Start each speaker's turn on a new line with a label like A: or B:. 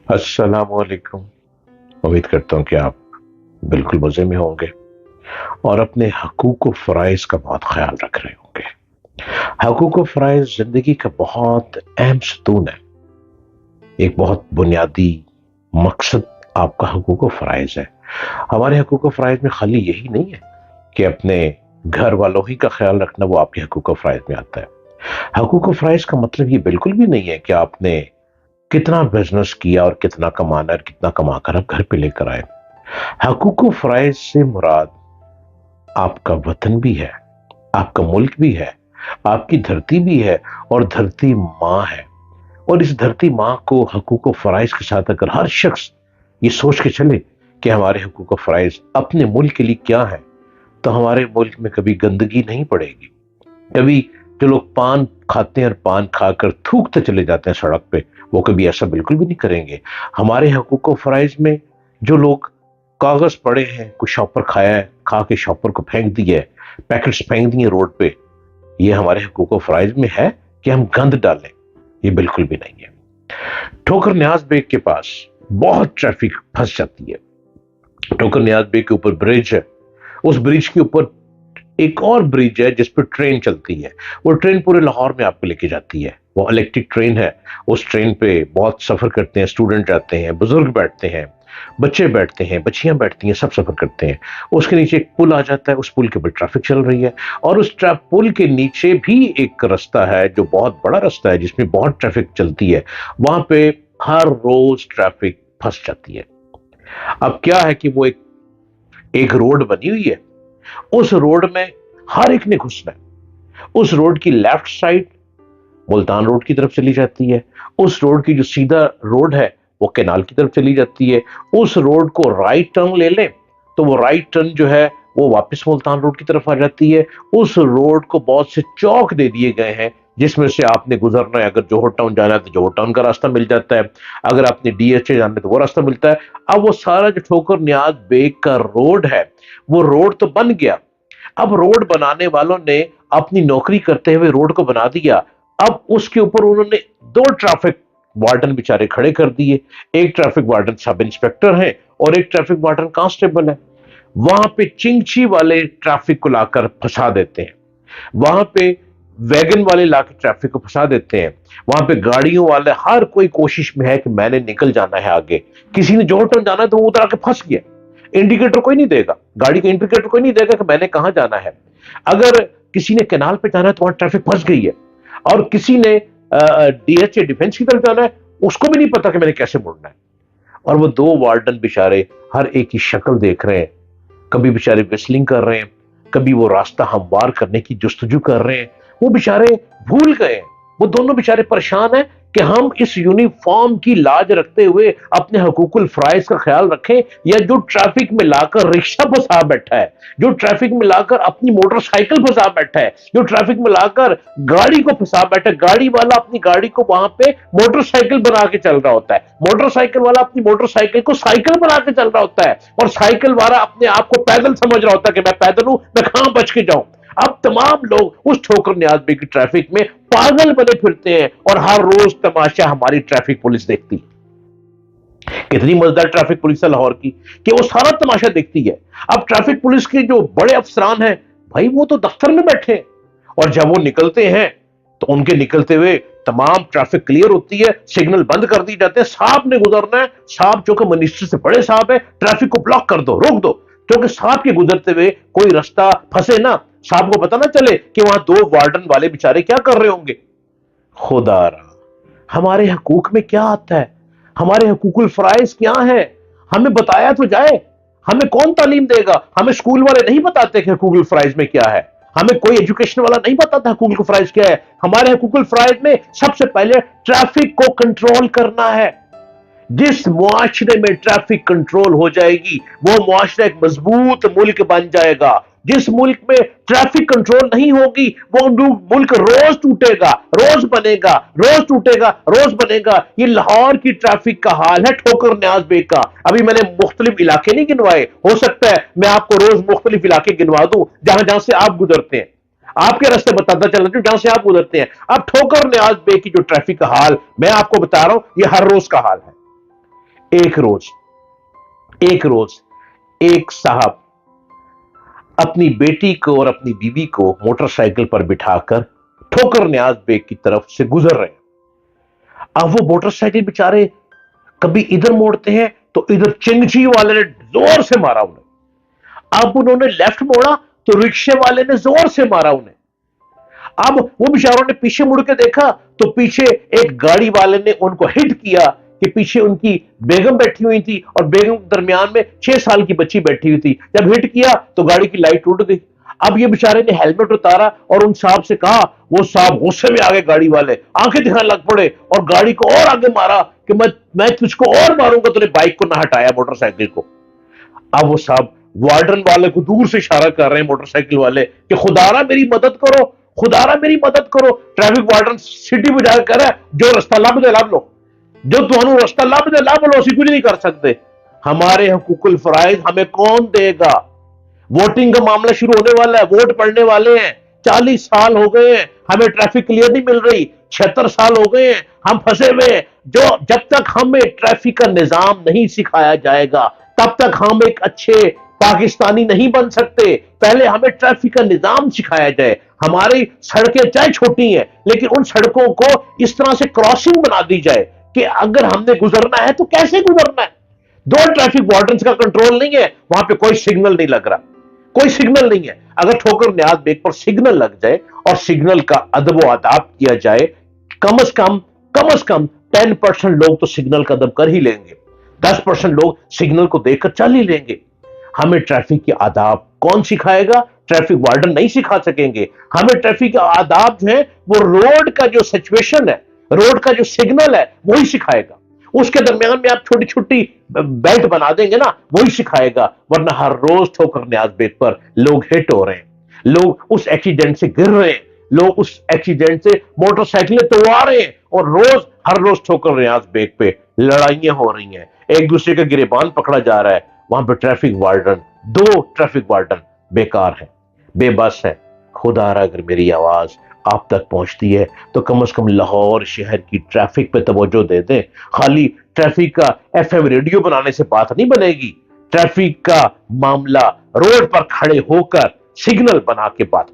A: अस्सलामुअलैकुम। उम्मीद करता हूँ कि आप बिल्कुल मज़े में होंगे और अपने हकूक़ व फ़राइज़ का बहुत ख़्याल रख रहे होंगे। हकूक़ व फ़राइज़ ज़िंदगी का बहुत अहम सतून है। एक बहुत बुनियादी मकसद आपका हकूक़ व फ़राइज़ है। हमारे हकूक़ व फ़राइज़ में खाली यही नहीं है कि अपने घर वालों ही का ख़्याल रखना वो आपके हकूक़ व फ़राइज़ में आता है। हकूक़ व फ़राइज़ का मतलब ये बिल्कुल भी नहीं है कि आपने कितना बिज़नेस किया और कितना कमाना है और कितना कमाकर आप घर पे लेकर आए। हकूक़ व फ़राइज़ से मुराद आपका वतन भी है, आपका मुल्क भी है, आपकी धरती भी है और धरती माँ है। और इस धरती माँ को हकूक़ व फ़राइज़ के साथ अगर हर शख्स ये सोच के चले कि हमारे हकूक़ व फ़राइज़ अपने मुल्क के लिए क्या है, तो हमारे मुल्क में कभी गंदगी नहीं पड़ेगी। कभी जो लोग पान खाते हैं और पान खाकर थूकते चले जाते हैं सड़क पे, वो कभी ऐसा बिल्कुल भी नहीं करेंगे। हमारे हकूक़ व फ़राइज़ में जो लोग कागज़ पड़े हैं, कोई शॉपर खाया है, खा के शॉपर को फेंक दिया है, पैकेट्स फेंक दिए रोड पे, ये हमारे हकूक़ व फ़राइज़ में है कि हम गंद डालें? ये बिल्कुल भी नहीं है। ठोकर न्याज़ बेग के पास बहुत ट्रैफ़िक फँस जाती है। ठोकर न्याज़ बेग के ऊपर ब्रिज है, उस ब्रिज के ऊपर एक और ब्रिज है जिस पर ट्रेन चलती है। वो ट्रेन पूरे लाहौर में आपको लेके जाती है। वो इलेक्ट्रिक ट्रेन है। उस ट्रेन पे बहुत सफर करते हैं, स्टूडेंट जाते हैं, बुजुर्ग बैठते हैं, बच्चे बैठते हैं, बच्चियां बैठती हैं, सब सफर करते हैं। उसके नीचे एक पुल आ जाता है, उस पुल के ऊपर ट्रैफिक चल रही है और उस पुल के नीचे भी एक रास्ता है जो बहुत बड़ा रास्ता है जिसमें बहुत ट्रैफिक चलती है। वहां पे हर रोज ट्रैफिक फंस जाती है। अब क्या है कि वो एक एक रोड बनी हुई है, उस रोड में हर एक ने घुसना है। उस रोड की लेफ्ट साइड मुल्तान रोड की तरफ चली जाती है। उस रोड की जो सीधा रोड है वो कैनाल की तरफ चली जाती है। उस रोड को राइट टर्न ले लें तो वो राइट टर्न जो है वो वापस मुल्तान रोड की तरफ आ जाती है। उस रोड को बहुत से चौक दे दिए गए हैं जिसमें से आपने गुजरना है। अगर जोहर टाउन जाना है तो जोहर टाउन का रास्ता मिल जाता है, अगर आपने डीएचए जाना है तो वो रास्ता मिलता है। अब वो सारा जो ठोकर न्याज बेग का रोड है वो रोड तो बन गया। अब रोड बनाने वालों ने अपनी नौकरी करते हुए रोड को बना दिया। अब उसके ऊपर उन्होंने दो ट्रैफिक वार्डन बेचारे खड़े कर दिए। एक ट्रैफिक वार्डन सब इंस्पेक्टर है और एक ट्रैफिक वार्डन कांस्टेबल है। वहां पे चिंची वाले ट्रैफिक को लाकर फंसा देते हैं, वहां पे वैगन वाले लाकर ट्रैफिक को फंसा देते हैं, वहां पे गाड़ियों वाले हर कोई कोशिश में है कि मैंने निकल जाना है आगे। किसी ने जोर टर्न जाना है तो वो उतर आके फंस गया। इंडिकेटर कोई नहीं देगा, गाड़ी का इंडिकेटर कोई नहीं देगा कि मैंने कहां जाना है। अगर किसी ने कैनाल पे जाना है तो वहां ट्रैफिक फंस गई है और किसी ने डीएचए डिफेंस की तरफ जाना है, उसको भी नहीं पता कि मैंने कैसे मुड़ना है। और वो दो वार्डन बेचारे हर एक की शक्ल देख रहे हैं, कभी बेचारे विस्लिंग कर रहे हैं, कभी वो रास्ता हमवार करने की जुस्तजू कर रहे हैं। वो बेचारे भूल गए, वो दोनों बेचारे परेशान हैं कि हम इस यूनिफॉर्म की लाज रखते हुए अपने हकूकुल फराइज का ख्याल रखें या जो ट्रैफिक में लाकर रिक्शा फंसा बैठा है, जो ट्रैफिक में लाकर अपनी मोटरसाइकिल फंसा बैठा है, जो ट्रैफिक में लाकर गाड़ी को फंसा बैठा है। गाड़ी वाला अपनी गाड़ी को वहां पे मोटरसाइकिल बना के चल रहा होता है, मोटरसाइकिल वाला अपनी मोटरसाइकिल को साइकिल बना के चल रहा होता है और साइकिल वाला अपने आप को पैदल समझ रहा होता है कि मैं पैदल हूं, मैं कहां बच के जाऊं। अब तमाम लोग उस ठोकर न्याज की ट्रैफिक में पागल बने फिरते हैं और हर रोज तमाशा हमारी ट्रैफिक पुलिस देखती है। कितनी मजेदार ट्रैफिक पुलिस है लाहौर की कि वो सारा तमाशा देखती है। अब ट्रैफिक पुलिस के जो बड़े अफसरान हैं भाई वो तो दफ्तर में बैठे हैं और जब वो निकलते हैं तो उनके निकलते हुए तमाम ट्रैफिक क्लियर होती है, सिग्नल बंद कर दी जाते हैं। साहब ने गुजरना है, साहब जो कि मिनिस्टर से बड़े साहब है, ट्रैफिक को ब्लॉक कर दो, रोक दो, क्योंकि साहब के गुजरते हुए कोई रास्ता फंसे ना, साहब को पता ना चले कि वहां दो वार्डन वाले बेचारे क्या कर रहे होंगे। खुदारा हमारे हकूक में क्या आता है, हमारे हकूकुल फराइज क्या है, हमें बताया तो जाए। हमें कौन तालीम देगा? हमें स्कूल वाले नहीं बताते कि हकूकुल फराइज में क्या है, हमें कोई एजुकेशन वाला नहीं बताता हकूकुल फराइज क्या है। हमारे हकूकुल फराइज में सबसे पहले ट्रैफिक को कंट्रोल करना है। जिस मुआशरे में ट्रैफिक कंट्रोल हो जाएगी वो मुआशरा एक मजबूत मुल्क बन जाएगा। जिस मुल्क में ट्रैफिक कंट्रोल नहीं होगी वो मुल्क रोज टूटेगा, रोज बनेगा, रोज टूटेगा, रोज बनेगा। ये लाहौर की ट्रैफिक का हाल है ठोकर न्याज बेग का। अभी मैंने मुख्तलिफ इलाके नहीं गिनवाए, हो सकता है मैं आपको रोज मुख्तलिफ इलाके गिनवा दूं जहां जहां से आप गुजरते हैं, आपके रास्ते बताता चल रहा जहां से आप गुजरते हैं। अब ठोकर न्याज बेग की जो ट्रैफिक का हाल मैं आपको बता रहा हूं, ये हर रोज का हाल है। एक रोज एक रोज एक साहब अपनी बेटी को और अपनी बीवी को मोटरसाइकिल पर बिठाकर ठोकर न्याज बेग की तरफ से गुजर रहे हैं। अब वो मोटरसाइकिल बेचारे कभी इधर मोड़ते हैं तो इधर चिंगची वाले ने जोर से मारा उन्हें। अब उन्होंने लेफ्ट मोड़ा तो रिक्शे वाले ने जोर से मारा उन्हें। अब वो बेचारों ने पीछे मुड़ के देखा तो पीछे एक गाड़ी वाले ने उनको हिट किया कि पीछे उनकी बेगम बैठी हुई थी और बेगम के दरमियान में 6 साल की बच्ची बैठी हुई थी। जब हिट किया तो गाड़ी की लाइट उड़ गई। अब ये बेचारे ने हेलमेट उतारा और उन साहब से कहा, वो साहब गुस्से में आ गए, गाड़ी वाले आंखें दिखाने लग पड़े और गाड़ी को और आगे मारा कि मैं तुझको और मारूंगा, तूने बाइक को ना हटाया, मोटरसाइकिल को। अब वो साहब वार्डन वाले को दूर से इशारा कर रहे हैं, मोटरसाइकिल वाले, कि खुदारा मेरी मदद करो, खुदारा मेरी मदद करो। ट्रैफिक वार्डन सीटी बजा कर कह रहा है, जो रास्ता लब दे लब लो, जो तुहानू रास्ता लब दे लब लो, असं कुछ नहीं कर सकते। हमारे हकूकुल फराइज हमें कौन देगा? वोटिंग का मामला शुरू होने वाला है, वोट पड़ने वाले हैं। 40 साल हो गए हैं, हमें ट्रैफिक क्लियर नहीं मिल रही। 76 साल हो गए हैं, हम फंसे हुए हैं। जो जब तक हमें ट्रैफिक का निजाम नहीं सिखाया जाएगा तब तक हम एक अच्छे पाकिस्तानी नहीं बन सकते। पहले हमें ट्रैफिक का निजाम सिखाया जाए। हमारी सड़कें चाहे छोटी हैं लेकिन उन सड़कों को इस तरह से क्रॉसिंग बना दी जाए कि अगर हमने गुजरना है तो कैसे गुजरना है। दो ट्रैफिक वार्डन्स का कंट्रोल नहीं है, वहां पे कोई सिग्नल नहीं लग रहा, कोई सिग्नल नहीं है। अगर ठोकर न्याज बेग पर सिग्नल लग जाए और सिग्नल का अदब व आदाब किया जाए, कम से कम 10% लोग तो सिग्नल का अदब कर ही लेंगे, 10% लोग सिग्नल को देखकर चल ही लेंगे। हमें ट्रैफिक के आदाब कौन सिखाएगा? ट्रैफिक वार्डन नहीं सिखा सकेंगे। हमें ट्रैफिक के आदाब जो है वो रोड का जो सिचुएशन है, रोड का जो सिग्नल है वही सिखाएगा। उसके दरमियान में आप छोटी छोटी बेल्ट बना देंगे ना, वही सिखाएगा। वरना हर रोज ठोकर न्याज बेग पर लोग हिट हो रहे हैं, लोग उस एक्सीडेंट से गिर रहे हैं, लोग उस एक्सीडेंट से मोटरसाइकिलें तोड़वा रहे हैं और हर रोज ठोकर न्याज बेग पे लड़ाइयां हो रही हैं, एक दूसरे का गिरेबान पकड़ा जा रहा है। वहां पे ट्रैफिक वार्डन, दो ट्रैफिक वार्डन बेकार है, बेबस है। खुदारा अगर मेरी आवाज आप तक पहुंचती है तो कम से कम लाहौर शहर की ट्रैफिक पे तवज्जो दे दें। खाली ट्रैफिक का एफएम रेडियो बनाने से बात नहीं बनेगी। ट्रैफिक का मामला रोड पर खड़े होकर सिग्नल बना के बात